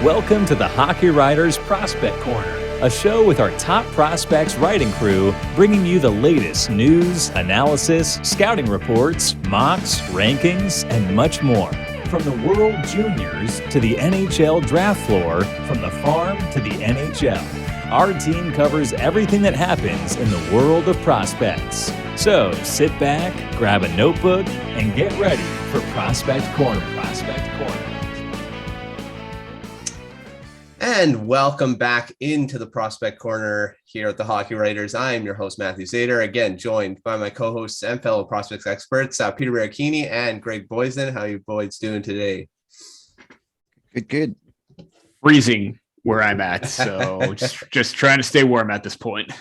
Welcome to the Hockey Writers Prospect Corner, a show with our top prospects writing crew, bringing you the latest news, analysis, scouting reports, mocks, rankings, and much more. From the World Juniors to the NHL draft floor, from the farm to the NHL, our team covers everything that happens in the world of prospects. So sit back, grab a notebook, and get ready for Prospect Corner. And welcome back into the Prospect Corner here at the Hockey Writers. I am your host, Matthew Zator, again joined by my co-hosts and fellow prospects experts, Peter Baracchini and Greg Boysen. How are you boys doing today? Good. Freezing where I'm at, so just trying to stay warm at this point.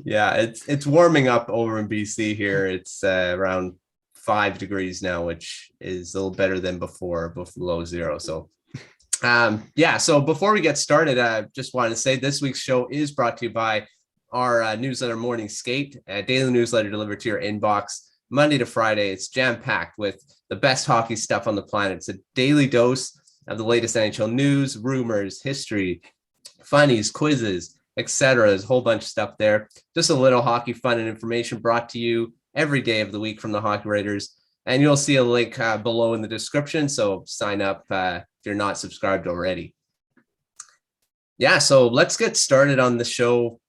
Yeah, it's warming up over in BC here. It's around 5 degrees now, which is a little better than before, below zero. So so before we get started, I just wanted to say this week's show is brought to you by our newsletter Morning Skate, a daily newsletter delivered to your inbox Monday to Friday. It's jam-packed with the best hockey stuff on the planet. It's a daily dose of the latest NHL news, rumors, history, funnies, quizzes, etc. There's a whole bunch of stuff there. Just a little hockey fun and information brought to you every day of the week from the Hockey Writers. And you'll see a link below in the description. So sign up if you're not subscribed already. Yeah, so let's get started on the show.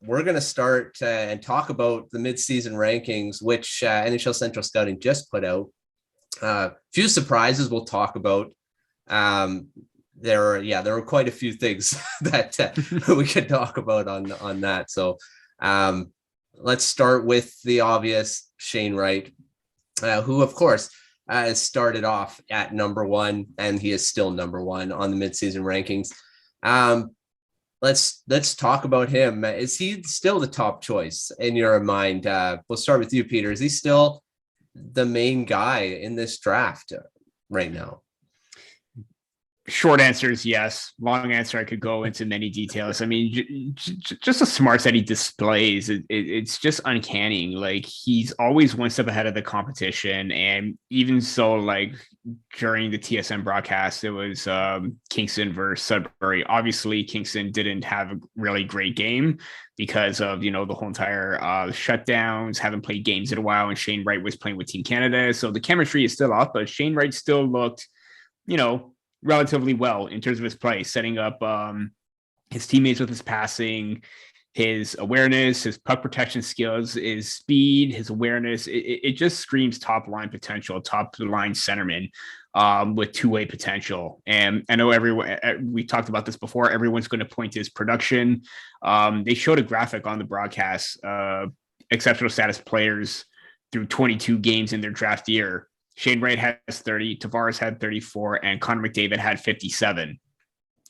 We're going to start and talk about the midseason rankings, which NHL Central Scouting just put out. Few surprises we'll talk about. There were quite a few things that we could talk about on that. So let's start with the obvious, Shane Wright, who of course has started off at number one, and he is still number one on the midseason rankings. Let's talk about him. Is he still the top choice in your mind? We'll start with you, Peter. Is he still the main guy in this draft right now? Short answer is yes. Long answer, I could go into many details. I mean, just the smarts that he displays, it's just uncanny. Like, he's always one step ahead of the competition. And even so, like, during the TSN broadcast, it was Kingston versus Sudbury. Obviously, Kingston didn't have a really great game because of, the whole entire shutdowns, haven't played games in a while, and Shane Wright was playing with Team Canada. So the chemistry is still off, but Shane Wright still looked, relatively well in terms of his play, setting up his teammates with his passing, his awareness, his puck protection skills, his speed, his awareness. It just screams top line potential, top line centerman with two-way potential. And I know everyone, we talked about this before, everyone's going to point to his production. They showed a graphic on the broadcast, exceptional status players through 22 games in their draft year. Shane Wright has 30, Tavares had 34, and Connor McDavid had 57.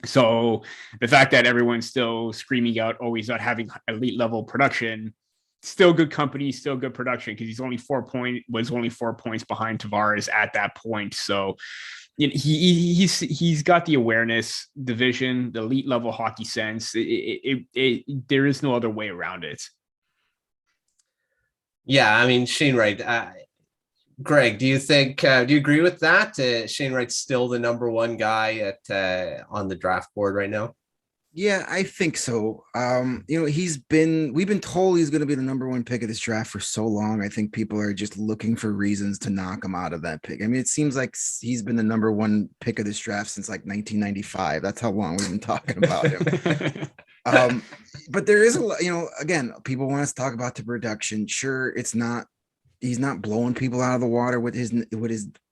So the fact that everyone's still screaming out, he's not having elite level production, still good company, still good production, because was only 4 points behind Tavares at that point. So he's got the awareness, the vision, the elite level hockey sense. There is no other way around it. Yeah, I mean, Shane Wright. Greg, do you agree with that? Shane Wright's still the number one guy on the draft board right now? Yeah, I think so. We've been told he's going to be the number one pick of this draft for so long. I think people are just looking for reasons to knock him out of that pick. I mean, it seems like he's been the number one pick of this draft since like 1995. That's how long we've been talking about him. But there is again, people want us to talk about the production. Sure, he's not blowing people out of the water with his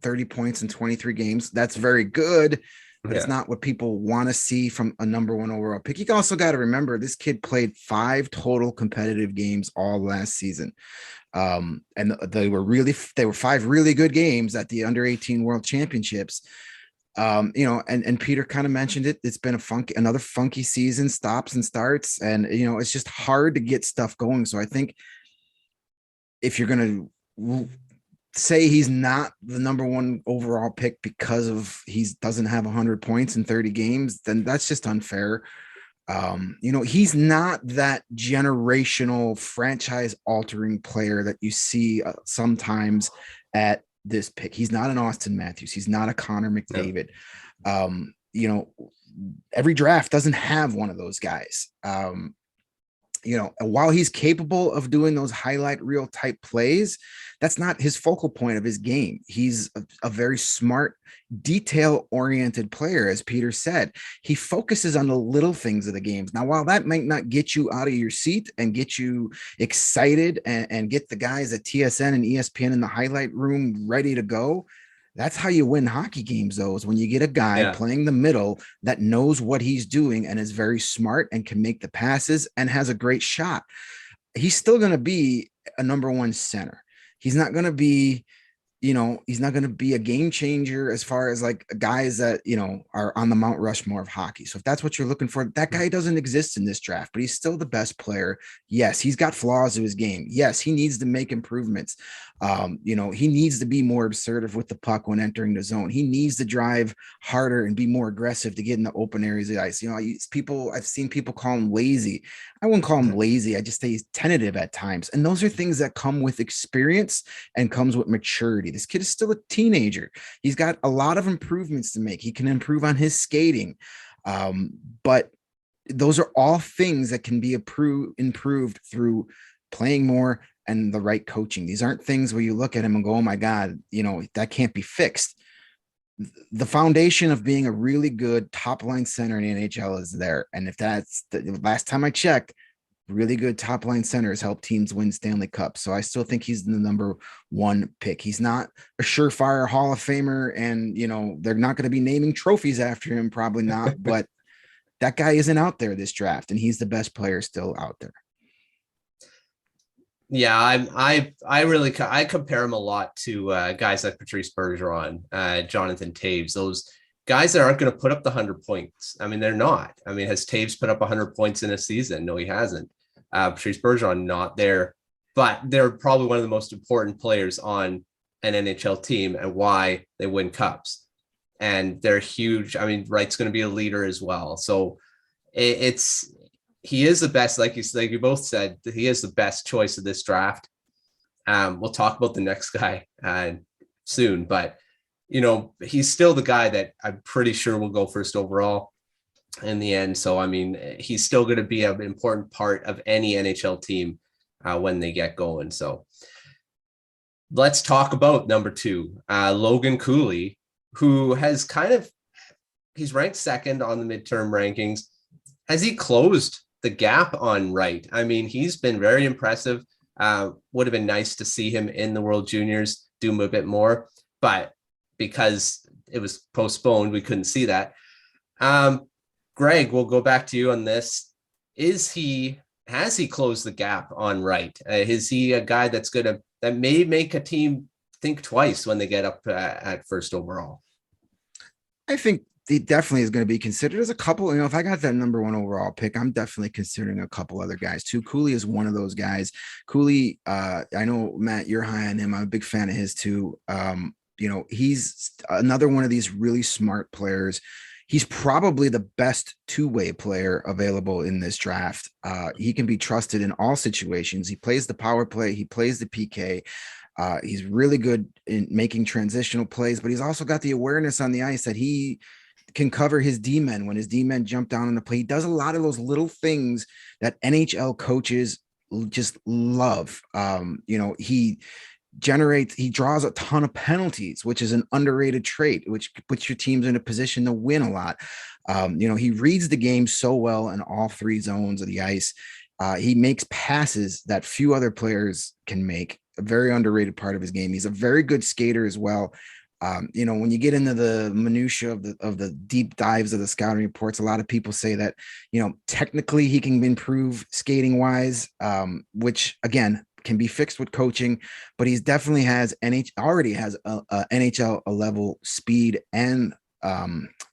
30 points in 23 games. That's very good, but It's not what people want to see from a number one overall pick. You also got to remember this kid played 5 total competitive games all last season. And they were 5 really good games at the under 18 World Championships. And Peter kind of mentioned it. It's been another funky season, stops and starts. And, it's just hard to get stuff going. So I think if you're going to say he's not the number one overall pick because of he doesn't have 100 points in 30 games, then that's just unfair. He's not that generational franchise altering player that you see sometimes at this pick. He's not an Austin Matthews. He's not a Connor McDavid. every draft doesn't have one of those guys. While he's capable of doing those highlight reel type plays, that's not his focal point of his game. He's a very smart, detail oriented player. As Peter said, he focuses on the little things of the games. Now, while that might not get you out of your seat and get you excited and get the guys at TSN and ESPN in the highlight room ready to go, that's how you win hockey games, though, is when you get a guy playing the middle that knows what he's doing and is very smart and can make the passes and has a great shot. He's still going to be a number one center. He's not going to be, he's not going to be a game changer as far as like guys that, are on the Mount Rushmore of hockey. So if that's what you're looking for, that guy doesn't exist in this draft, but he's still the best player. Yes, he's got flaws to his game. Yes, he needs to make improvements. He needs to be more assertive with the puck when entering the zone. He needs to drive harder and be more aggressive to get in the open areas of the ice. I've seen people call him lazy. I wouldn't call him lazy. I just say he's tentative at times. And those are things that come with experience and comes with maturity. This kid is still a teenager. He's got a lot of improvements to make. He can improve on his skating. But those are all things that can be improved through playing more and the right coaching. These aren't things where you look at him and go, oh my God, that can't be fixed. The foundation of being a really good top line center in the NHL is there. And if that's the last time I checked, really good top line centers help teams win Stanley Cups. So I still think he's the number one pick. He's not a surefire Hall of Famer, and they're not going to be naming trophies after him, probably not, but that guy isn't out there this draft, and he's the best player still out there. Yeah, I compare him a lot to guys like Patrice Bergeron, Jonathan Toews, those guys that aren't going to put up the 100 points. I mean, they're not. I mean, has Toews put up 100 points in a season? No, he hasn't. Patrice Bergeron, not there, but they're probably one of the most important players on an NHL team and why they win cups. And they're huge. I mean, Wright's going to be a leader as well. So he is the best, like you both said, he is the best choice of this draft. We'll talk about the next guy soon, but he's still the guy that I'm pretty sure will go first overall in the end. So, I mean, he's still going to be an important part of any NHL team when they get going. So let's talk about number 2, Logan Cooley, who has he's ranked second on the midterm rankings. Has he closed the gap on Wright? I mean, he's been very impressive. Would have been nice to see him in the World Juniors do a bit more, but because it was postponed, we couldn't see that. Greg, we'll go back to you on this. Has he closed the gap on Wright? Is he a guy that may make a team think twice when they get up at first overall? I think he definitely is going to be considered. There's a couple, if I got that number 1 overall pick, I'm definitely considering a couple other guys too. Cooley is one of those guys. Cooley, I know, Matt, you're high on him. I'm a big fan of his too. He's another one of these really smart players. He's probably the best two-way player available in this draft. He can be trusted in all situations. He plays the power play. He plays the PK. He's really good in making transitional plays, but he's also got the awareness on the ice that he can cover his D-men when his D-men jump down on the play. He does a lot of those little things that NHL coaches just love. He draws a ton of penalties, which is an underrated trait, which puts your teams in a position to win a lot. He reads the game so well in all 3 zones of the ice. He makes passes that few other players can make, a very underrated part of his game. He's a very good skater as well. When you get into the minutia of the deep dives of the scouting reports, a lot of people say that, technically he can improve skating wise, which again can be fixed with coaching, but he's definitely already has a NHL level speed and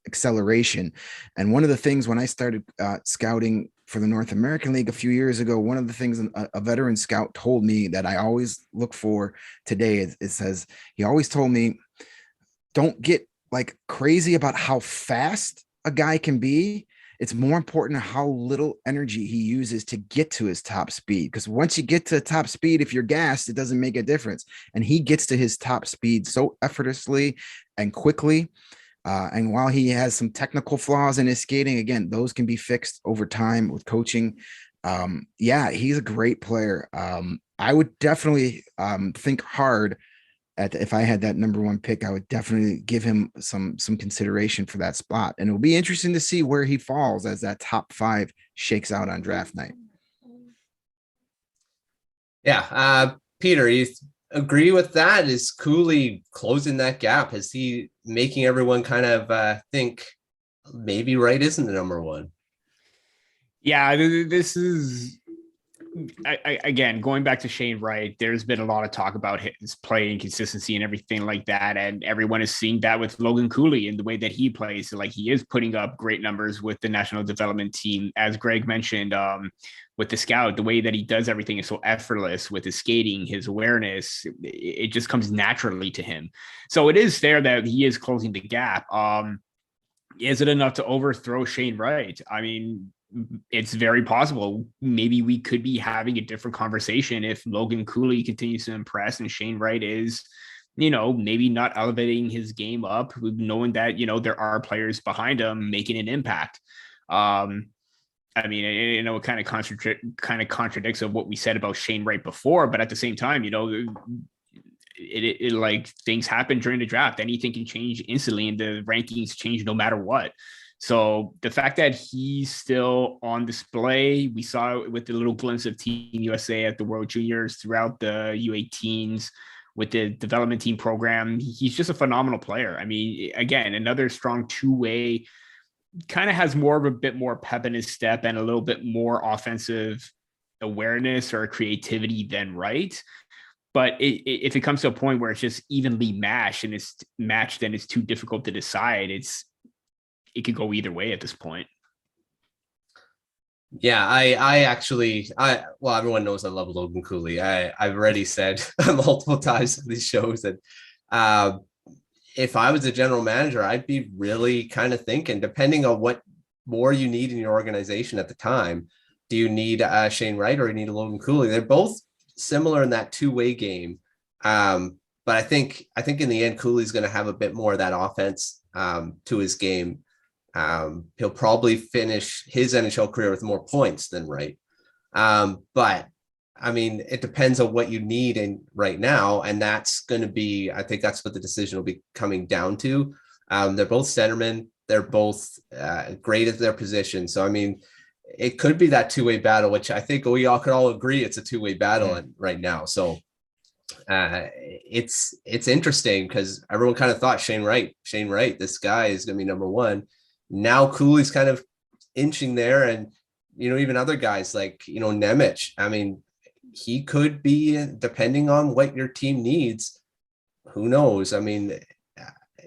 acceleration. And one of the things when I started scouting for the North American League a few years ago, one of the things a veteran scout told me that I always look for today, it says, he always told me, don't get like crazy about how fast a guy can be. It's more important how little energy he uses to get to his top speed. Because once you get to top speed, if you're gassed, it doesn't make a difference. And he gets to his top speed so effortlessly and quickly. And while he has some technical flaws in his skating, again, those can be fixed over time with coaching. Yeah, he's a great player. I would definitely think hard if I had that number one pick. I would definitely give him some consideration for that spot. And it'll be interesting to see where he falls as that top 5 shakes out on draft night. Yeah. Peter, you agree with that? Is Cooley closing that gap? Is he making everyone kind of think maybe Wright isn't the number one? Yeah, this is again going back to Shane Wright. There's been a lot of talk about his play inconsistency and everything like that, and everyone is seeing that with Logan Cooley and the way that he plays. So, like, he is putting up great numbers with the national development team, as Greg mentioned. With the scout, the way that he does everything is so effortless with his skating, his awareness. It just comes naturally to him. So it is fair that he is closing the gap. Is it enough to overthrow Shane Wright? I mean, it's very possible. Maybe we could be having a different conversation if Logan Cooley continues to impress and Shane Wright is, maybe not elevating his game up, knowing that, there are players behind him making an impact. I mean, it kind of contradicts of what we said about Shane Wright before, but at the same time, it like things happen during the draft. Anything can change instantly, and the rankings change no matter what. So the fact that he's still on display, we saw it with the little glimpse of Team USA at the World Juniors, throughout the U18s, with the development team program. He's just a phenomenal player. I mean, again, another strong two-way. Kind of has more of a bit more pep in his step and a little bit more offensive awareness or creativity than Wright. But if it comes to a point where it's just evenly matched and it's too difficult to decide, it could go either way at this point. Yeah, well, everyone knows I love Logan Cooley. I've already said multiple times on these shows that if I was a general manager, I'd be really kind of thinking, depending on what more you need in your organization at the time. Do you need Shane Wright or you need a Logan Cooley? They're both similar in that two-way game. But I think in the end, Cooley's going to have a bit more of that offense to his game. He'll probably finish his NHL career with more points than Wright. But I mean, it depends on what you need in right now. And that's going to be, I think that's what the decision will be coming down to. They're both centermen. They're both great at their position. So, I mean, it could be that two-way battle, which I think we all could all agree it's a two-way battle right now. So it's interesting because everyone kind of thought Shane Wright, this guy is going to be number one. Now Cooley's kind of inching there. And, even other guys like, Nemec, I mean, he could be, depending on what your team needs. Who knows? I mean,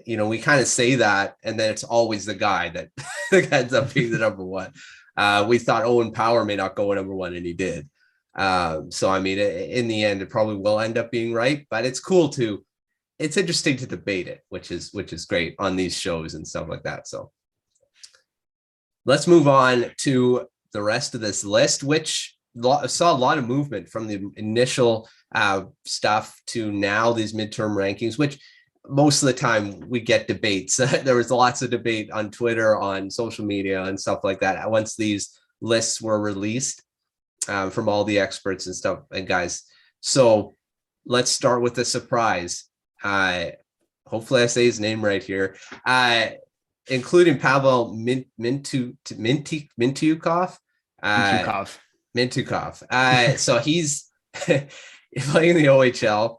we kind of say that, and then it's always the guy that ends up being the number one. We thought Owen Power may not go number one, and he did. So, I mean, in the end, it probably will end up being right, but it's interesting to debate it, which is great on these shows and stuff like that. So let's move on to the rest of this list, which saw a lot of movement from the initial stuff to now these midterm rankings, which most of the time we get debates. There was lots of debate on Twitter, on social media and stuff like that once these lists were released from all the experts and stuff and guys. So let's start with the surprise. Hopefully I say his name right here. Including Pavel Mintyukov. Mintyukov. So he's playing in the OHL.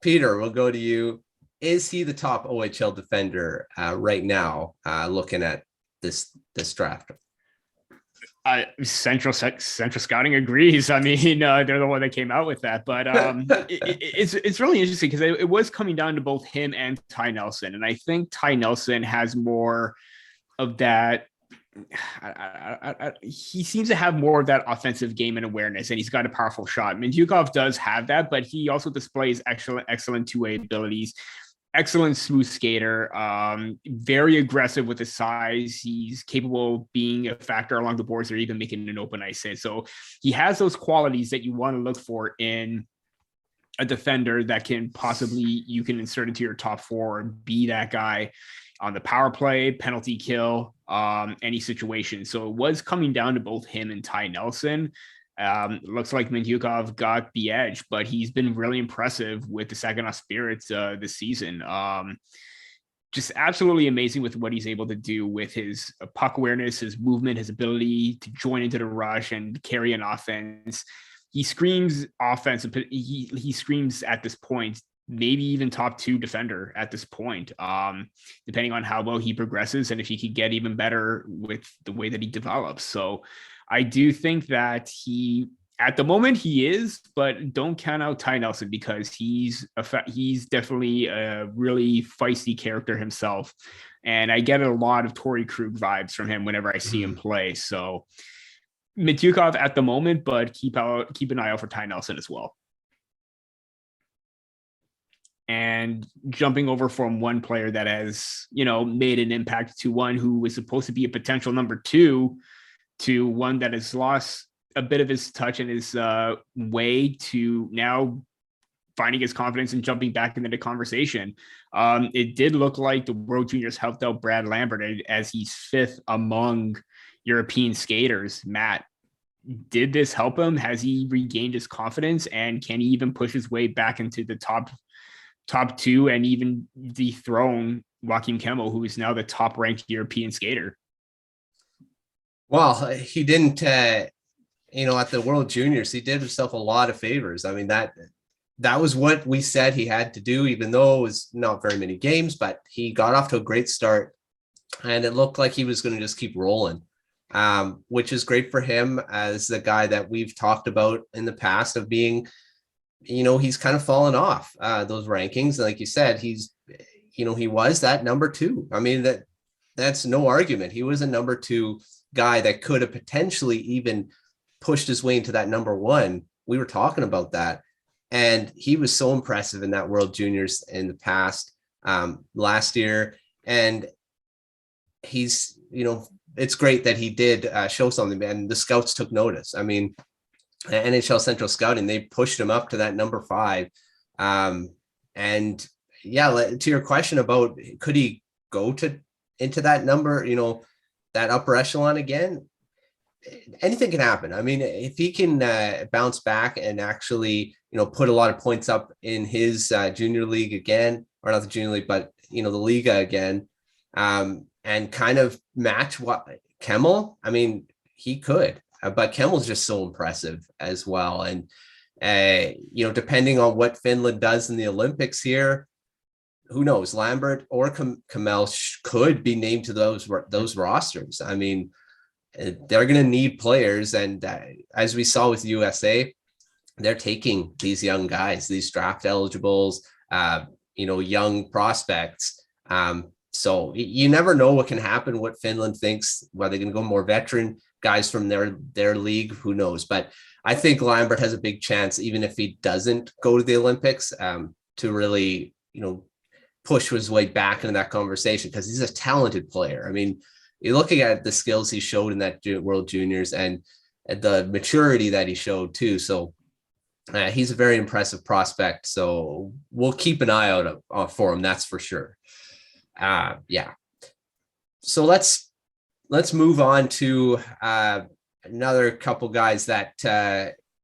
Peter, we'll go to you. Is he the top OHL defender right now, looking at this draft? Central Scouting agrees. I mean, they're the one that came out with that, but it's really interesting because it was coming down to both him and Ty Nelson, and I think Ty Nelson has more of that. He seems to have more of that offensive game and awareness, and he's got a powerful shot. Mintyukov does have that, but he also displays excellent two-way abilities. Excellent smooth skater, very aggressive with his size. He's capable of being a factor along the boards or even making an open ice hit. So he has those qualities that you want to look for in a defender that can possibly, you can insert into your top four and be that guy on the power play, penalty kill, any situation. So it was coming down to both him and Ty Nelson. Looks like Mintyukov got the edge, but he's been really impressive with the Saginaw Spirits this season. Just absolutely amazing with what he's able to do with his puck awareness, his movement, his ability to join into the rush and carry an offense. He screams offense. He screams at this point, maybe even top 2 defender at this point, depending on how well he progresses and if he could get even better with the way that he develops. So I do think that at the moment he is, but don't count out Ty Nelson because he's definitely a really feisty character himself. And I get a lot of Torrey Krug vibes from him whenever I see him play. So Mintyukov at the moment, but keep an eye out for Ty Nelson as well. And jumping over from one player that has, made an impact to one who was supposed to be a potential number 2 to one that has lost a bit of his touch and his way to now finding his confidence and jumping back into the conversation. It did look like the World Juniors helped out Brad Lambert as he's 5th among European skaters. Matt, did this help him? Has he regained his confidence, and can he even push his way back into the top 2 and even dethrone Joachim Kemmel, who is now the top ranked European skater? Well, he didn't, at the World Juniors, he did himself a lot of favors. I mean, that was what we said he had to do, even though it was not very many games, but he got off to a great start and it looked like he was going to just keep rolling, which is great for him as the guy that we've talked about in the past of being, he's kind of fallen off those rankings. And like you said, he was that number 2. I mean, that's no argument. He was a number 2 guy that could have potentially even pushed his way into that number 1. We were talking about that. And he was so impressive in that World Juniors in the past last year. And he's, it's great that he did show something, and the scouts took notice. I mean, NHL Central Scouting, they pushed him up to that number 5. And yeah, to your question about could he go into that number, that upper echelon again, anything can happen. I mean, if he can bounce back and actually, put a lot of points up in his junior league again, or not the junior league, but, the Liga again, and kind of match what Kemmel, I mean, he could, but Kemmel's just so impressive as well. And, depending on what Finland does in the Olympics here, who knows, Lambert or Kemmel could be named to those rosters. I mean, they're going to need players. And as we saw with USA, they're taking these young guys, these draft eligibles, young prospects. So you never know what can happen, what Finland thinks, whether they're going to go more veteran guys from their league, who knows. But I think Lambert has a big chance, even if he doesn't go to the Olympics, to really, push his way back into that conversation, because he's a talented player. I mean, you're looking at the skills he showed in that World Juniors and the maturity that he showed too. So he's a very impressive prospect. So we'll keep an eye out for him. That's for sure. Yeah. So let's move on to another couple guys that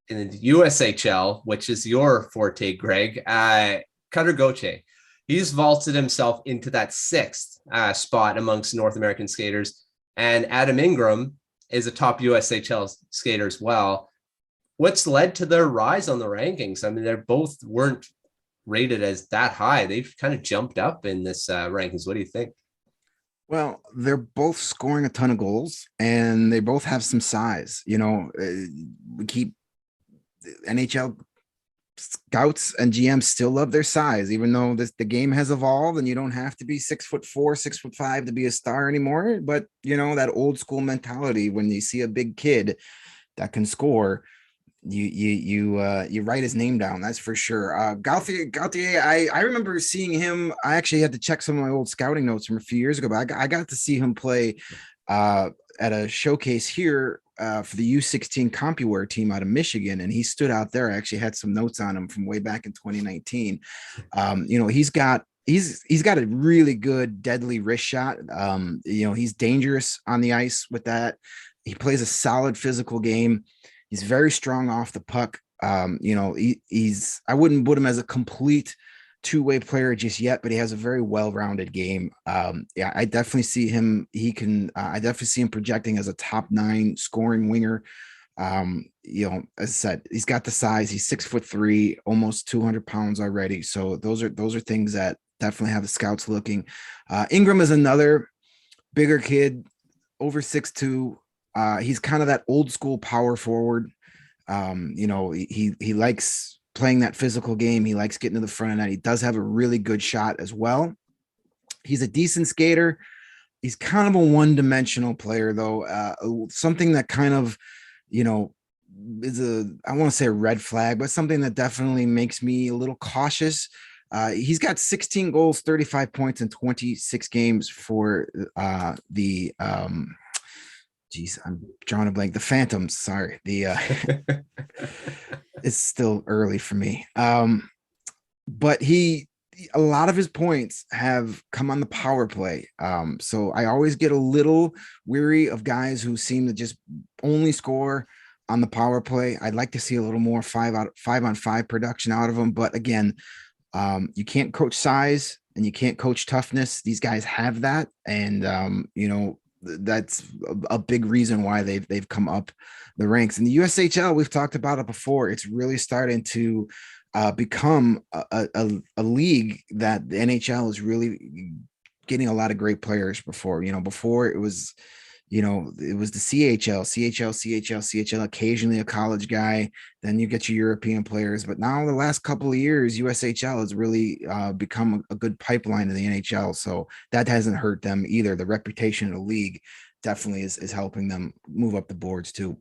in the USHL, which is your forte, Greg, Cutter Gauthier. He's vaulted himself into that 6th spot amongst North American skaters. And Adam Ingram is a top USHL skater as well. What's led to their rise on the rankings? I mean, they both weren't rated as that high. They've kind of jumped up in this rankings. What do you think? Well, they're both scoring a ton of goals, and they both have some size. We keep NHL scouts and GMs still love their size, even though the game has evolved and you don't have to be 6'4", 6'5" to be a star anymore. But that old school mentality, when you see a big kid that can score, you write his name down. That's for sure. Gauthier, I remember seeing him. I actually had to check some of my old scouting notes from a few years ago, but I got to see him play at a showcase here for the U16 CompuWare team out of Michigan, and he stood out there. I actually had some notes on him from way back in 2019. He's got a really good deadly wrist shot. He's dangerous on the ice with that. He plays a solid physical game. He's very strong off the puck. I wouldn't put him as a complete two-way player just yet, but he has a very well-rounded game. I definitely see him. I definitely see him projecting as a top 9 scoring winger. As I said, he's got the size. He's 6'3", almost 200 pounds already. So those are things that definitely have the scouts looking. Ingram is another bigger kid, over 6'2". He's kind of that old school power forward. He likes playing that physical game. He likes getting to the front of that. He does have a really good shot as well. He's a decent skater. He's kind of a one-dimensional player, though. Something that kind of, is I want to say a red flag, but something that definitely makes me a little cautious. He's got 16 goals, 35 points in 26 games for the I'm drawing a blank. The Phantoms. Sorry. It's still early for me. But a lot of his points have come on the power play. So I always get a little weary of guys who seem to just only score on the power play. I'd like to see a little more 5-on-5 production out of him. But again, you can't coach size and you can't coach toughness. These guys have that. And, that's a big reason why they've come up the ranks. In the USHL, we've talked about it before. It's really starting to become a league that the NHL is really getting a lot of great players. Before it was the CHL, occasionally a college guy. Then you get your European players. But now the last couple of years, USHL has really become a good pipeline to the NHL. So that hasn't hurt them either. The reputation of the league definitely is helping them move up the boards too.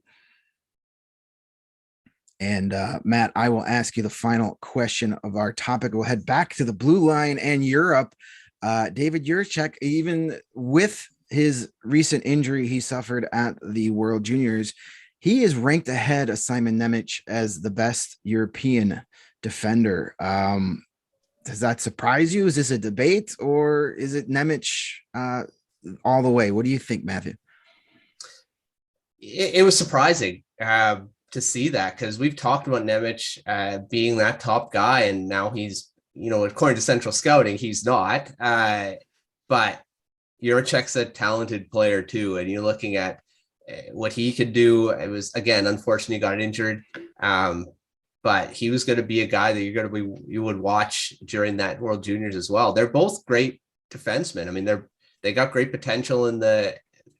And Matt, I will ask you the final question of our topic. We'll head back to the blue line and Europe. David Jiricek, even with his recent injury he suffered at the World Juniors, he is ranked ahead of Simon Nemec as the best European defender. Does that surprise you? Is this a debate, or is it Nemec all the way? What do you think, Matthew? It was surprising to see that, because we've talked about Nemec being that top guy, and now he's, according to Central Scouting, he's not. But Jiricek's a talented player too, and you're looking at what he could do. It was, again, unfortunately, got injured, but he was going to be a guy that you would watch during that World Juniors as well. They're both great defensemen. I mean, they got great potential in the,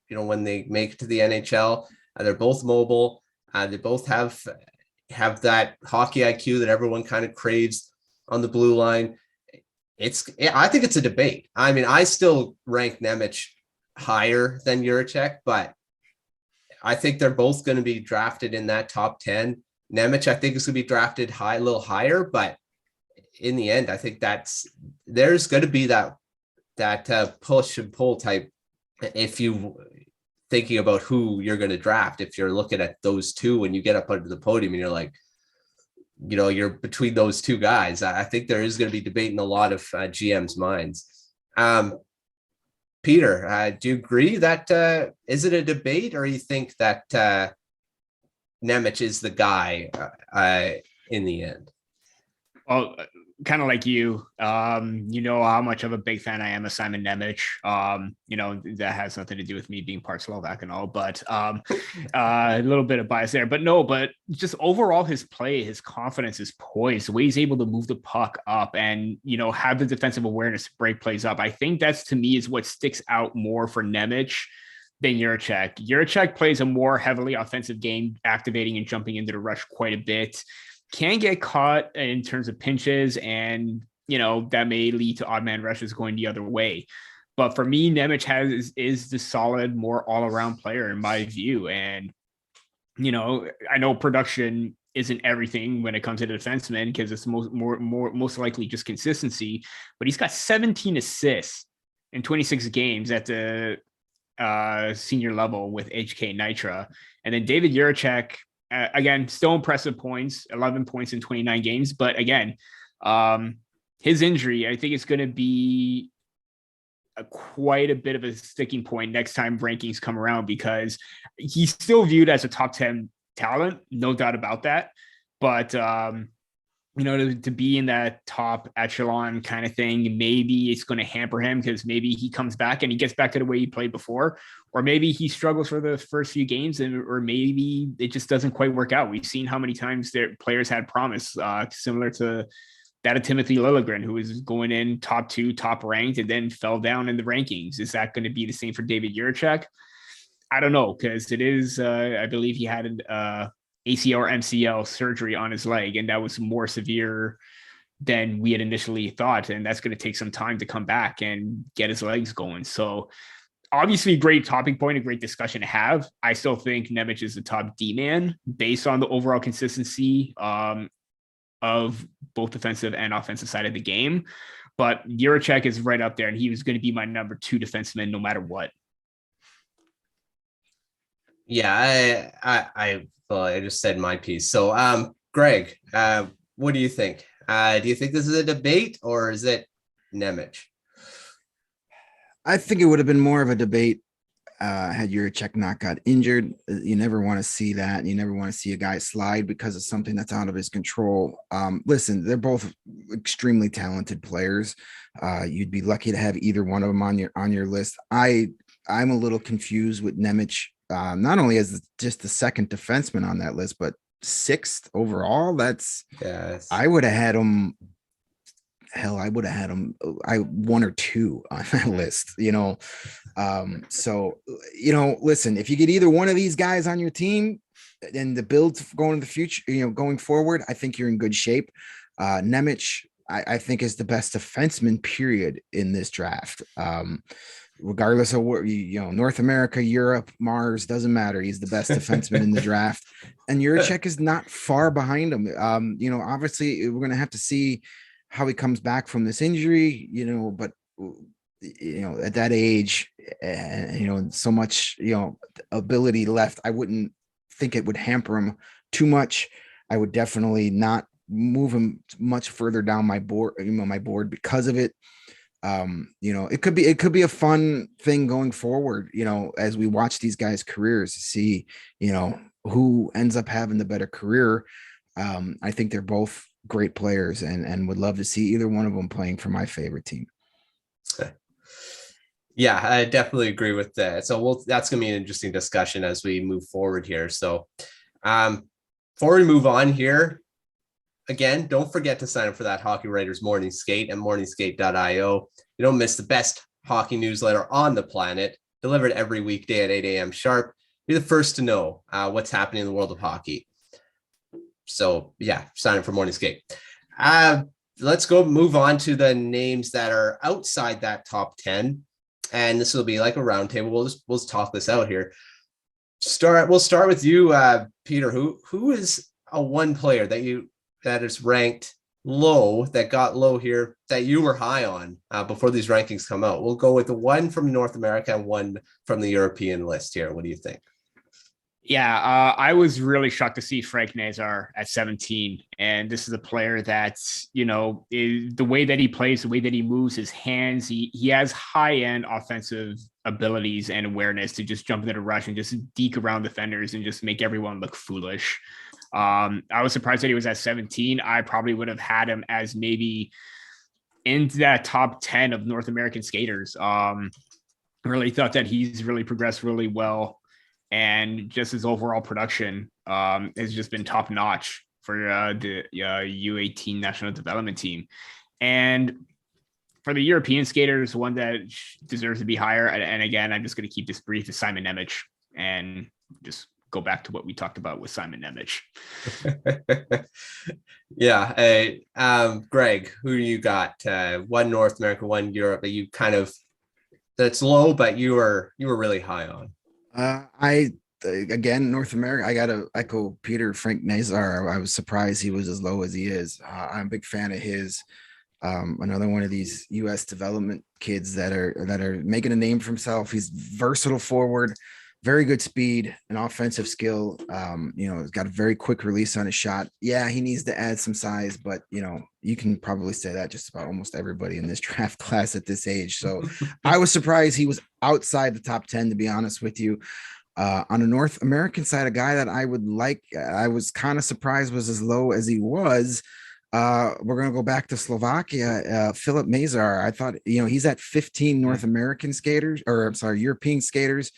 when they make it to the NHL. They're both mobile. They both have that hockey IQ that everyone kind of craves on the blue line. I think it's a debate. I mean, I still rank Nemec higher than Jiricek, but I think they're both going to be drafted in that top 10. Nemec, I think, is going to be drafted a little higher, but in the end, I think there's going to be that push and pull type. If you thinking about who you're going to draft, if you're looking at those two when you get up under the podium and you're like, you're between those two guys, I think there is going to be debate in a lot of GM's minds. Peter, do you agree that is it a debate, or you think that Nemec is the guy in the end? Well, kind of like you, how much of a big fan I am of Simon Nemec. That has nothing to do with me being part Slovak and all, but a little bit of bias there. But just overall, his play, his confidence, his poise, the way he's able to move the puck up and, have the defensive awareness to break plays up. I think that's, to me, is what sticks out more for Nemec than Jiricek. Jiricek plays a more heavily offensive game, activating and jumping into the rush quite a bit. Can get caught in terms of pinches, and that may lead to odd man rushes going the other way. But for me, Nemec is the solid, more all around player in my view. And I know production isn't everything when it comes to the defenseman, because it's most likely just consistency. But he's got 17 assists in 26 games at the senior level with HK Nitra. And then David Jiricek, again, still impressive points, 11 points in 29 games. But again, his injury, I think it's going to be quite a bit of a sticking point next time rankings come around, because he's still viewed as a top 10 talent, no doubt about that. But, to be in that top echelon kind of thing, maybe it's going to hamper him, because maybe he comes back and he gets back to the way he played before, or maybe he struggles for the first few games, or maybe it just doesn't quite work out. We've seen how many times their players had promise, similar to that of Timothy Liljegren, who was going in top 2, top ranked, and then fell down in the rankings. Is that going to be the same for David Jiricek? I don't know, because it is, I believe he had an ACL or MCL surgery on his leg, and that was more severe than we had initially thought. And that's going to take some time to come back and get his legs going. So obviously a great topic point, a great discussion to have. I still think Nemec is the top D man based on the overall consistency of both defensive and offensive side of the game. But Jiricek is right up there, and he was going to be my number 2 defenseman no matter what. Yeah, I just said my piece. So, Greg, what do you think? Do you think this is a debate, or is it Nemec? I think it would have been more of a debate had Jiricek not got injured. You never want to see that. You never want to see a guy slide because of something that's out of his control. Listen, they're both extremely talented players. You'd be lucky to have either one of them on your list. I'm a little confused with Nemec, not only as just the second defenseman on that list, but 6th overall. That's yes. I would have had him. Hell, I would have had him 1 or 2 on that list, So, listen, if you get either one of these guys on your team and the build going in the future, going forward, I think you're in good shape. Nemec, I think, is the best defenseman period in this draft. Regardless of what, North America, Europe, Mars, doesn't matter. He's the best defenseman in the draft. And Jiricek is not far behind him. Obviously we're going to have to see how he comes back from this injury, but at that age, so much, ability left, I wouldn't think it would hamper him too much. I would definitely not move him much further down my board, because of it. It could be a fun thing going forward, as we watch these guys' careers, to see, who ends up having the better career. I think they're both great players, and would love to see either one of them playing for my favorite team. Yeah, I definitely agree with that. So that's going to be an interesting discussion as we move forward here. So before we move on here, again, don't forget to sign up for that Hockey Writers Morning Skate at morningskate.io. You don't miss the best hockey newsletter on the planet, delivered every weekday at 8 a.m. sharp. You're the first to know what's happening in the world of hockey. So yeah, sign up for Morning Skate. Let's go move on to the names that are outside that top 10. And this will be like a roundtable. We'll talk this out here. We'll start with you, Peter. Who is a one player that is ranked low, that got low here, that you were high on before these rankings come out? We'll go with the one from North America and one from the European list here. What do you think? Yeah, I was really shocked to see Frank Nazar at 17. And this is a player that's, the way that he plays, the way that he moves his hands, he has high-end offensive abilities and awareness to just jump into the rush and just deke around defenders and just make everyone look foolish. I was surprised that he was at 17. I probably would have had him as maybe into that top 10 of North American skaters. Really thought that he's really progressed really well. And just his overall production has just been top notch for the U18 national development team. And for the European skaters, one that deserves to be higher. And again, I'm just going to keep this brief, is Simon Nemec, and just go back to what we talked about with Simon Nemec. Yeah. Greg, who you got? One North America, one Europe that you that's low, but you were really high on. Again, North America, I got to echo Peter. Frank Nazar, I was surprised he was as low as he is. I'm a big fan of his. Another one of these U.S. development kids that are making a name for himself. He's versatile forward, very good speed and offensive skill. He's got a very quick release on his shot. Yeah, he needs to add some size, but you can probably say that just about almost everybody in this draft class at this age. So I was surprised he was outside the top 10, to be honest with you. On a North American side, a guy that I was kind of surprised was as low as he was. We're going to go back to Slovakia. Filip Mazar. I thought, he's at 15 North American skaters, or I'm sorry, European skaters.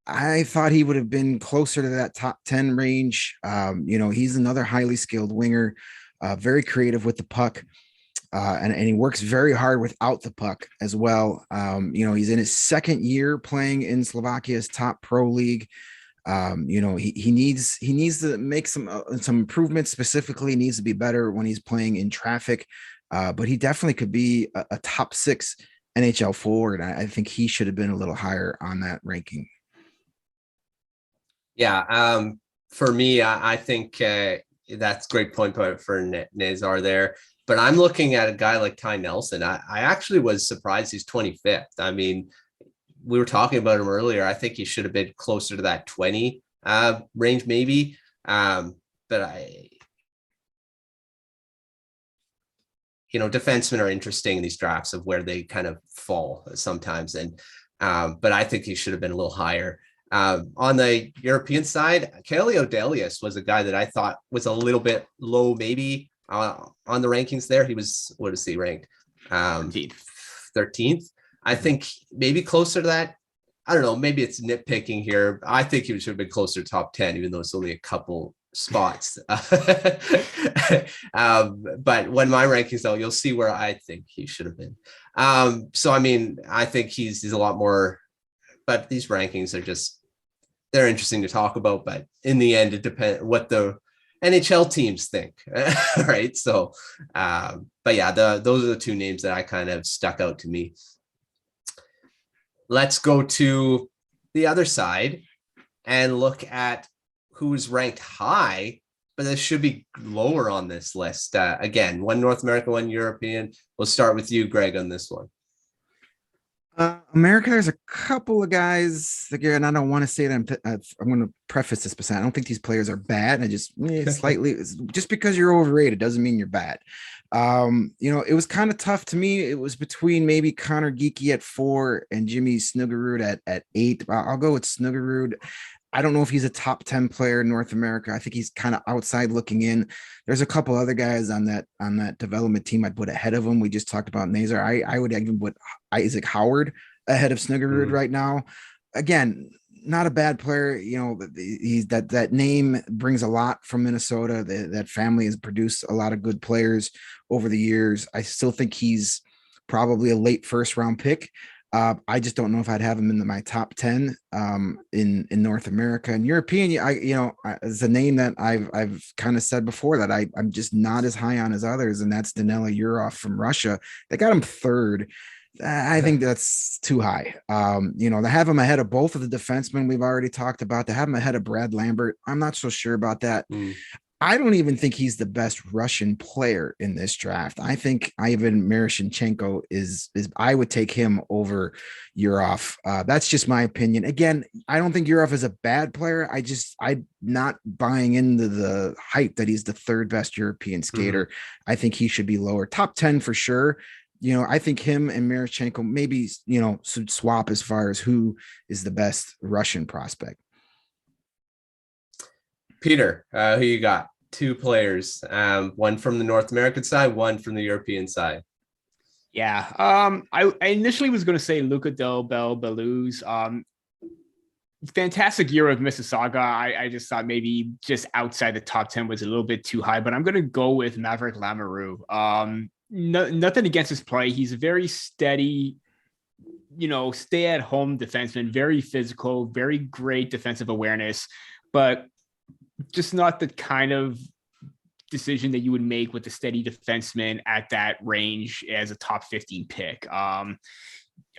I thought he would have been closer to that top 10 range. He's another highly skilled winger, very creative with the puck. And he works very hard without the puck as well. He's in his second year playing in Slovakia's top pro league. He needs to make some improvements. Specifically, he needs to be better when he's playing in traffic. But he definitely could be a top 6 NHL forward. I think he should have been a little higher on that ranking. Yeah. For me, I think that's a great point for Nazar there. But I'm looking at a guy like Ty Nelson. I actually was surprised he's 25th. I mean, we were talking about him earlier. I think he should have been closer to that 20 range, maybe. But defensemen are interesting in these drafts of where they kind of fall sometimes. But I think he should have been a little higher. On the European side, Kaleo Delius was a guy that I thought was a little bit low, maybe on the rankings there. He was, what is he ranked? 13th. I think maybe closer to that. I don't know. Maybe it's nitpicking here. I think he should have been closer to top 10, even though it's only a couple spots. But when my rankings, though, you'll see where I think he should have been. So, I mean, I think he's a lot more, but these rankings are they're interesting to talk about. But in the end, it depends what the NHL teams think. Right. So, but yeah, those are the two names that I kind of stuck out to me. Let's go to the other side and look at who's ranked high, but this should be lower on this list. Again, one North American, one European. We'll start with you, Greg, on this one. America, there's a couple of guys again. I don't want to say that I'm going to preface this by saying I don't think these players are bad. I just slightly, just because you're overrated doesn't mean you're bad. It was kind of tough to me. It was between maybe Connor Geekie at 4 and Jimmy Snuggerud at 8. I'll go with Snuggerud. I don't know if he's a top 10 player in North America. I think he's kind of outside looking in. There's a couple other guys on that development team I'd put ahead of him. We just talked about Nazar. I would even put Isaac Howard ahead of Snuggerud right now. Again, not a bad player. He's that name brings a lot from Minnesota. That family has produced a lot of good players over the years. I still think he's probably a late first round pick. I just don't know if I'd have him in my top 10 in North America and European. It's a name that I've kind of said before that I'm just not as high on as others, and that's Danila Yurov from Russia. They got him 3rd. I think that's too high. They have him ahead of both of the defensemen we've already talked about. They have him ahead of Brad Lambert. I'm not so sure about that. I don't even think he's the best Russian player in this draft. I think Ivan Miroshnichenko is I would take him over Yurov. That's just my opinion. Again, I don't think Yurov is a bad player. I'm not buying into the hype that he's the 3rd best European skater. I think he should be lower. Top 10 for sure. I think him and Miroshnichenko maybe, should swap as far as who is the best Russian prospect. Peter, Who you got? 2 players, one from the North American side, one from the European side. Yeah. I initially was going to say Luca Del Beluz. Fantastic year of Mississauga. I just thought maybe just outside the top 10 was a little bit too high, but I'm going to go with Maverick Lamoureux. Nothing against his play. He's a very steady, stay at home defenseman, very physical, very great defensive awareness, but just not the kind of decision that you would make with a steady defenseman at that range as a top 15 pick.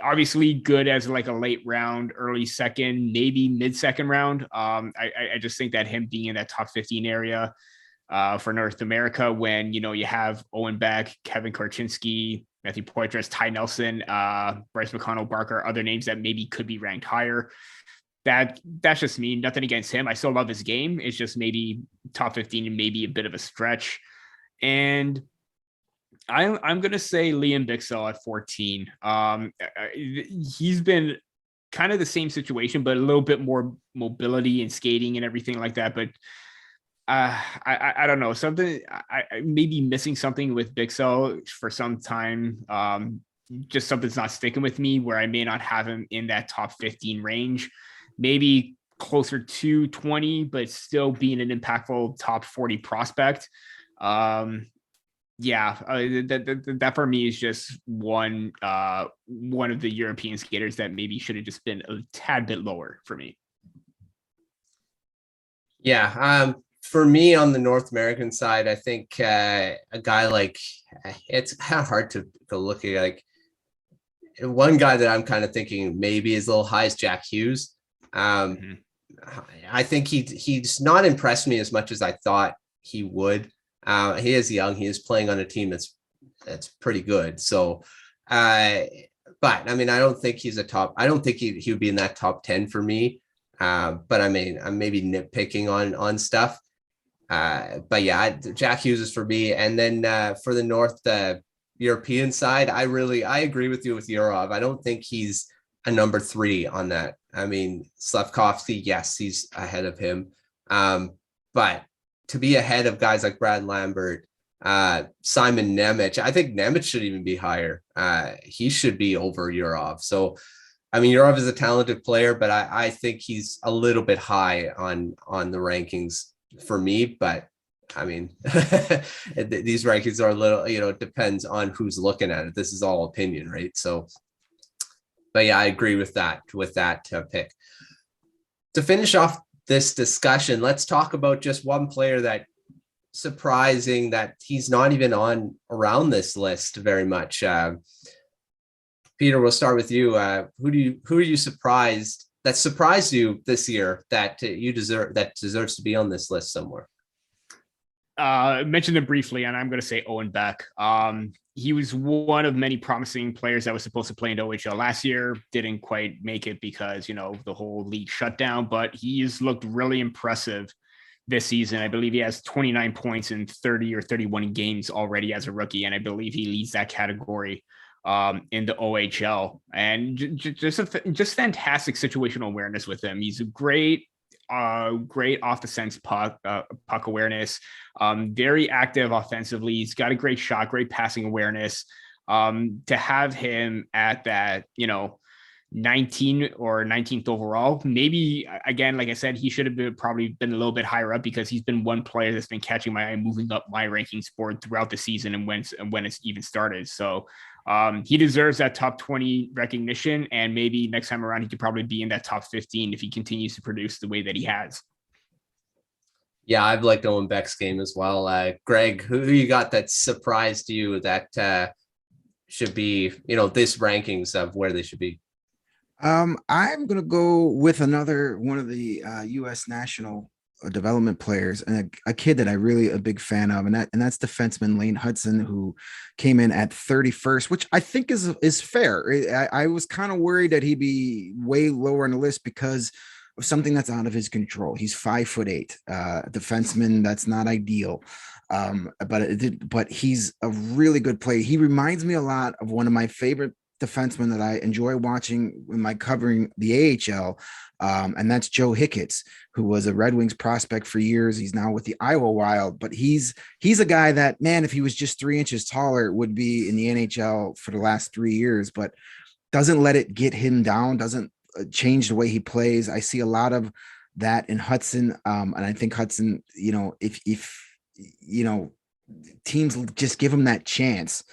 Obviously good as like a late round, early second, maybe mid second round. I just think that him being in that top 15 area for North America when, you have Owen Beck, Kevin Korchinski, Matthew Poitras, Ty Nelson, Bryce McConnell, Barker, other names that maybe could be ranked higher. That's just me. Nothing against him. I still love his game. It's just maybe top 15 and maybe a bit of a stretch. And I'm going to say Liam Bichsel at 14. He's been kind of the same situation, but a little bit more mobility and skating and everything like that. But I don't know, something I may be missing something with Bichsel for some time. Just something's not sticking with me where I may not have him in that top 15 range, maybe closer to 20, but still being an impactful top 40 prospect. That for me is just one of the European skaters that maybe should have just been a tad bit lower for me. Yeah. For me on the North American side, I think a guy like, it's kind of hard to look at, like one guy that I'm kind of thinking maybe is a little high is Jack Hughes. I think he's not impressed me as much as I thought he would. He is young. He is playing on a team that's pretty good. So, but I mean, I don't think he's I don't think he would be in that top 10 for me. But I mean, I'm maybe nitpicking on stuff. But yeah, Jack Hughes is for me. And then for the North European side, I agree with you with Yurov. I don't think he's a number 3 on that. I mean, Slavkovsky, yes, he's ahead of him. But to be ahead of guys like Brad Lambert, Simon Nemec, I think Nemec should even be higher. He should be over Yurov. So, I mean, Yurov is a talented player, but I think he's a little bit high on the rankings for me. But I mean, these rankings are a little, it depends on who's looking at it. This is all opinion, right? So, but yeah, I agree with that pick. To finish off this discussion, let's talk about just one player that surprising that he's not even on around this list very much. Peter, we'll start with you. Who are you surprised you this year that deserves to be on this list somewhere? I mentioned him briefly, and I'm going to say Owen Beck. He was one of many promising players that was supposed to play in OHL last year. Didn't quite make it because, the whole league shut down, but he's looked really impressive this season. I believe he has 29 points in 30 or 31 games already as a rookie. And I believe he leads that category in the OHL, and just fantastic situational awareness with him. He's a great off the sense puck awareness, very active offensively. He's got a great shot, great passing awareness. To have him at that, 19 or 19th overall, maybe again, like I said, he should have probably been a little bit higher up because he's been one player that's been catching my eye, moving up my rankings board throughout the season and when it's even started. So he deserves that top 20 recognition, and maybe next time around he could probably be in that top 15 if he continues to produce the way that he has. Yeah, I've liked Owen Beck's game as well. Greg, who you got that surprised you that should be, this rankings of where they should be? I'm going to go with another one of the U.S. national development players, and a kid that I really a big fan of, and that's defenseman Lane Hudson, who came in at 31st, which I think is fair. I was kind of worried that he'd be way lower on the list because of something that's out of his control. He's 5'8", defenseman. That's not ideal. But he's a really good player. He reminds me a lot of one of my favorite defenseman that I enjoy watching in my covering the AHL, and that's Joe Hicketts, who was a Red Wings prospect for years. He's now with the Iowa Wild, but he's a guy that, man, if he was just 3 inches taller, would be in the NHL for the last 3 years, but doesn't let it get him down, doesn't change the way he plays. I see a lot of that in Hudson, and I think Hudson, if teams just give him that chance.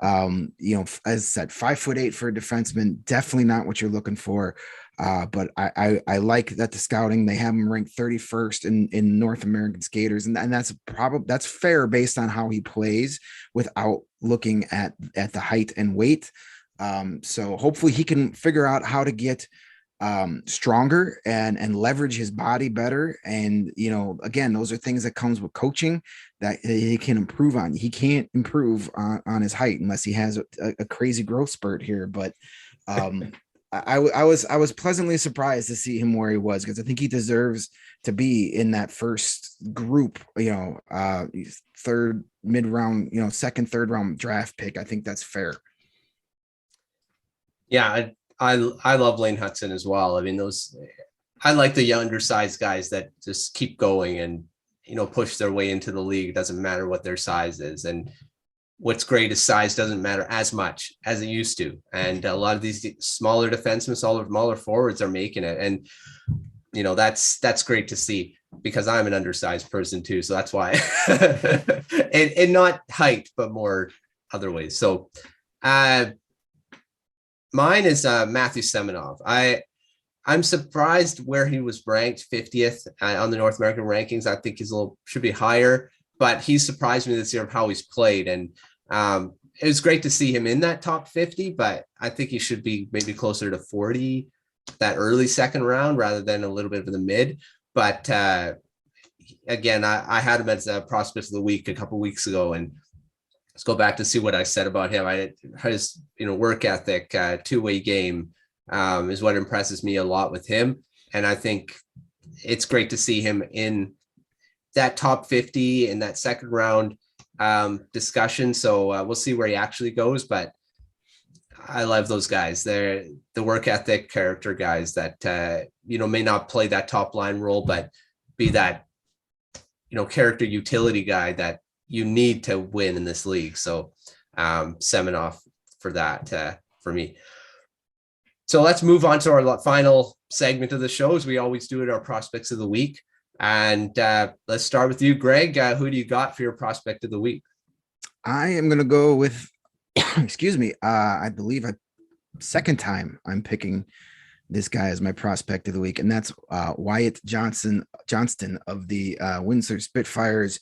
As I said, 5'8" for a defenseman, definitely not what you're looking for. But I like that the scouting, they have him ranked 31st in North American skaters. And that's fair based on how he plays without looking at the height and weight. So hopefully he can figure out how to get stronger and leverage his body better. And, you know, again, those are things that comes with coaching that he can improve on. He can't improve on his height unless he has a crazy growth spurt here. But I was pleasantly surprised to see him where he was, because I think he deserves to be in that first group, you know, third mid round, you know, second, third round draft pick. I think that's fair. Yeah, I love Lane Hudson as well. I mean, I like the undersized guys that just keep going and, you know, push their way into the league. It doesn't matter what their size is. And what's great is size doesn't matter as much as it used to. And a lot of these smaller defensemen, smaller forwards are making it. And, you know, that's great to see, because I'm an undersized person too. So that's why, and not height, but more other ways. So, mine is Matthew Semenov. I'm surprised where he was ranked 50th on the North American rankings. I think should be higher, but he surprised me this year of how he's played. And it was great to see him in that top 50, but I think he should be maybe closer to 40, that early second round, rather than a little bit of the mid. But again, I had him as a prospect of the week a couple of weeks ago, and let's go back to see what I said about him. His, you know, work ethic, two-way game is what impresses me a lot with him. And I think it's great to see him in that top 50 in that second round discussion. So we'll see where he actually goes, but I love those guys. They're the work ethic character guys that, you know, may not play that top line role, but be that, you know, character utility guy that you need to win in this league. So Semenov for that, for me. So let's move on to our final segment of the show, as we always do at our prospects of the week. And let's start with you, Greg. Who do you got for your prospect of the week? I am going to go with, excuse me, I believe a second time I'm picking this guy as my prospect of the week, and that's Wyatt Johnston of the Windsor Spitfires.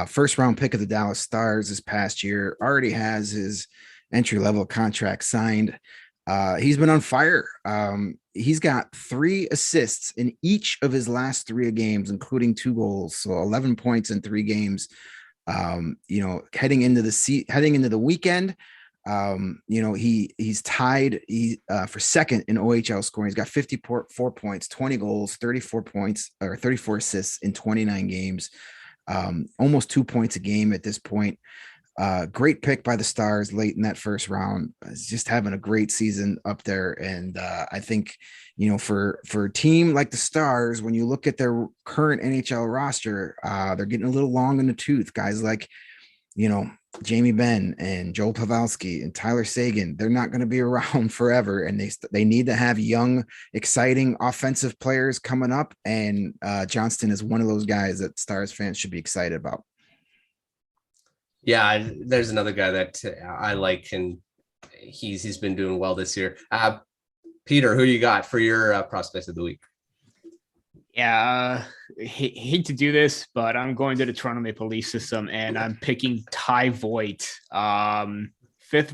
First round pick of the Dallas Stars this past year, already has his entry-level contract signed. He's been on fire. He's got 3 assists in each of his last 3 games, including 2 goals. So 11 points in 3 games. You know, heading into the weekend, you know, he's tied for second in OHL scoring. He's got 54 points, 20 goals, 34 points, or 34 assists in 29 games. Almost 2 points a game at this point. Great pick by the Stars late in that first round. He's just having a great season up there. And I think, you know, for a team like the Stars, when you look at their current NHL roster, they're getting a little long in the tooth. Guys like, you know, Jamie Benn and Joel Pavelski and Tyler Seguin, they're not going to be around forever. And they need to have young, exciting offensive players coming up. And Johnston is one of those guys that Stars fans should be excited about. Yeah, there's another guy that I like, and he's been doing well this year. Peter, who you got for your prospects of the week? Yeah, hate to do this, but I'm going to the Toronto Maple Leaf system, and I'm picking Ty Voigt, 5th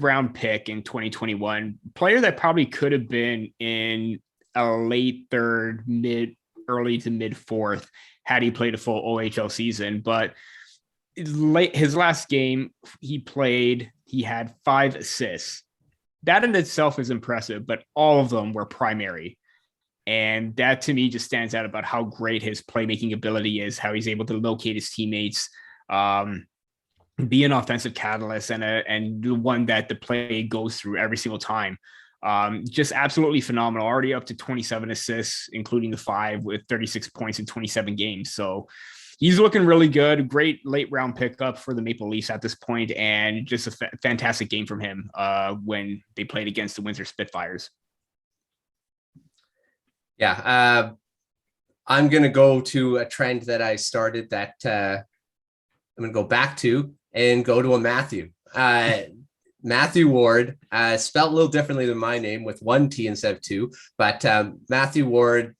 round pick in 2021, player that probably could have been in a late 3rd, early to mid 4th had he played a full OHL season. But his last game he played, he had 5 assists. That in itself is impressive, but all of them were primary. And that to me just stands out about how great his playmaking ability is, how he's able to locate his teammates, be an offensive catalyst, and the one that the play goes through every single time. Just absolutely phenomenal. Already up to 27 assists, including the 5 with 36 points in 27 games. So he's looking really good. Great late round pickup for the Maple Leafs at this point, and just a fantastic game from him when they played against the Windsor Spitfires. Yeah, I'm going to go to a trend that I started that I'm going to go back to and go to a Matthew. Matthew Ward, spelled a little differently than my name with 1 T instead of 2, but Matthew Ward,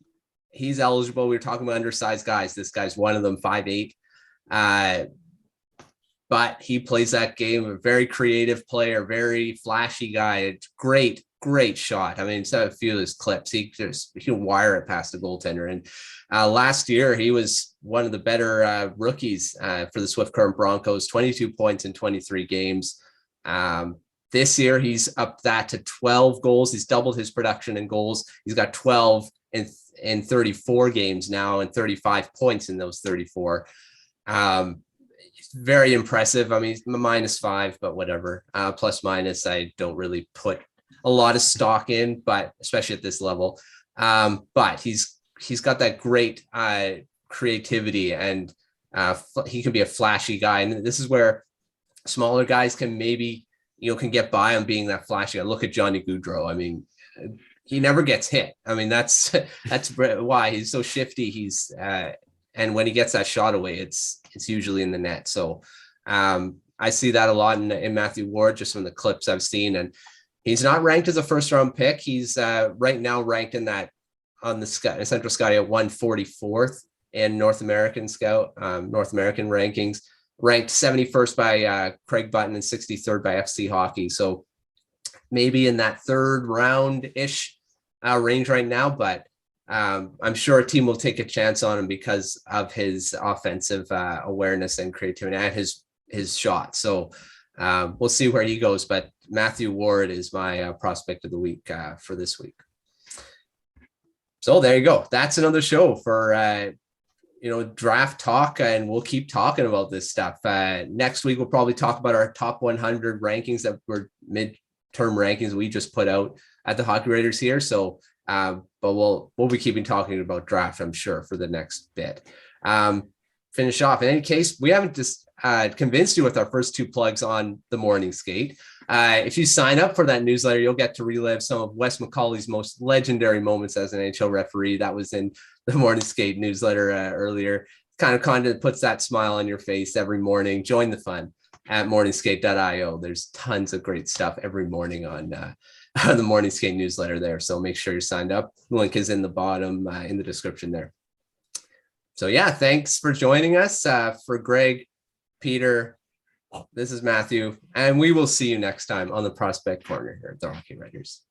he's eligible. We were talking about undersized guys. This guy's one of them, 5'8". But he plays that game, a very creative player, very flashy guy. It's great great shot. I mean, instead of a few of his clips, he'll wire it past the goaltender. And last year, he was one of the better rookies for the Swift Current Broncos, 22 points in 23 games. This year, he's up that to 12 goals. He's doubled his production in goals. He's got 12 in 34 games now and 35 points in those 34. Very impressive. I mean, -5, but whatever. Plus minus, I don't really put a lot of stock in, but especially at this level. But he's got that great creativity, and he can be a flashy guy. And this is where smaller guys can maybe, can get by on being that flashy. Look at Johnny Gaudreau. I mean, he never gets hit. I mean, that's why he's so shifty. He's and when he gets that shot away, it's usually in the net. So I see that a lot in Matthew Ward, just from the clips I've seen. And he's not ranked as a first round pick. He's right now ranked in that on the Central Scotty at 144th in North American rankings, ranked 71st by Craig Button and 63rd by FC Hockey. So maybe in that third round ish range right now, but I'm sure a team will take a chance on him because of his offensive awareness and creativity and his shot. So we'll see where he goes, but Matthew Ward is my prospect of the week for this week. So there you go. That's another show for, draft talk, and we'll keep talking about this stuff. Next week, we'll probably talk about our top 100 rankings that were midterm rankings we just put out at the Hockey Writers here. So, but we'll be keeping talking about draft, I'm sure, for the next bit. Finish off. In any case, we haven't just convinced you with our first two plugs on the morning skate. If you sign up for that newsletter, you'll get to relive some of Wes McCauley's most legendary moments as an NHL referee. That was in the morning skate newsletter earlier. Kind of content puts that smile on your face every morning. Join the fun at morningskate.io. There's tons of great stuff every morning on the morning skate newsletter there. So make sure you're signed up. The link is in the bottom in the description there. So yeah, thanks for joining us. For Greg, Peter, this is Matthew, and we will see you next time on the Prospect Corner here at the Hockey Writers.